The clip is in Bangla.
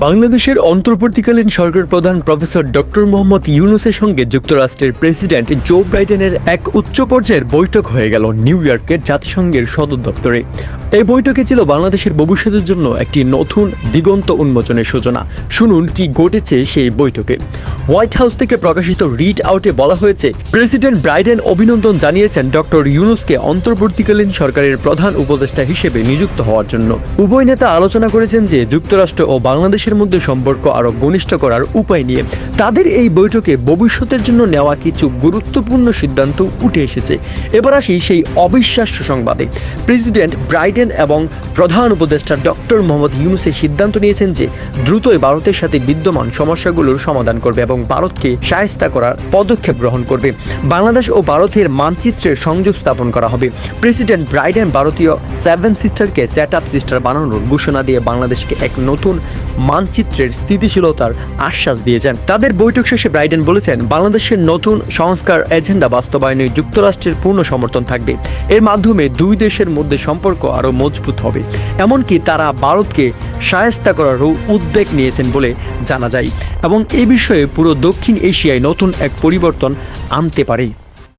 বাংলাদেশের অন্তর্বর্তীকালীন সরকার প্রধান প্রফেসর ডক্টর মোহাম্মদ ইউনূসের সঙ্গে যুক্তরাষ্ট্রের প্রেসিডেন্ট জো বাইডেনের এক উচ্চ পর্যায়ের বৈঠক হয়ে গেল নিউ ইয়র্কের জাতিসংঘের সদর দপ্তরে। এই বৈঠকে ছিল বাংলাদেশের ভবিষ্যতের জন্য একটি নতুন দিগন্ত উন্মোচনের সূচনা। শুনুন কি ঘটেছে সেই বৈঠকে। হোয়াইট হাউস থেকে প্রকাশিত রিড আউটে বলা হয়েছে, প্রেসিডেন্ট বাইডেন অভিনন্দন জানিয়েছেন ডক্টর ইউনূসকে অন্তর্বর্তীকালীন সরকারের প্রধান উপদেষ্টা হিসেবে নিযুক্ত হওয়ার জন্য। উভয় নেতা আলোচনা করেছেন যে যুক্তরাষ্ট্র ও বাংলাদেশের মধ্যে সম্পর্ক আরও ঘনিষ্ঠ করার উপায় নিয়ে। তাদের এই বৈঠকে ভবিষ্যতের জন্য নেওয়া কিছু গুরুত্বপূর্ণ সিদ্ধান্ত উঠে এসেছে। এবার আসি সেই অবিশ্বাস্য সংবাদে। প্রেসিডেন্ট বাইডেন এবং প্রধান উপদেষ্টা ডক্টর মোহাম্মদ ইউনূস সিদ্ধান্ত নিয়েছেন যে দ্রুতই ভারতের সাথে বিদ্যমান সমস্যাগুলোর সমাধান করবে এবং ভারতকে শায়েস্তা করার পদক্ষেপ গ্রহণ করবে। বাংলাদেশ ও ভারতের মানচিত্রের সংযোগ স্থাপন করা হবে। প্রেসিডেন্ট বাইডেন ভারতীয় 7 সিস্টারকে সেট আপ সিস্টার বানানোর ঘোষণা দিয়ে বাংলাদেশকে এক নতুন মানচিত্রের স্থিতিশীলতার আশ্বাস দিয়েছেন। তাদের বৈঠক শেষে বাইডেন বলেছেন, বাংলাদেশের নতুন সংস্কার এজেন্ডা বাস্তবায়নে যুক্তরাষ্ট্রের পূর্ণ সমর্থন থাকবে। এর মাধ্যমে দুই দেশের মধ্যে সম্পর্ক আরও মজবুত হবে। এমনকি তারা ভারতকে শায়েস্তা করারও উদ্বেগ নিয়েছেন বলে জানা যায় এবং এ বিষয়ে পুরো দক্ষিণ এশিয়ায় নতুন এক পরিবর্তন আনতে পারে।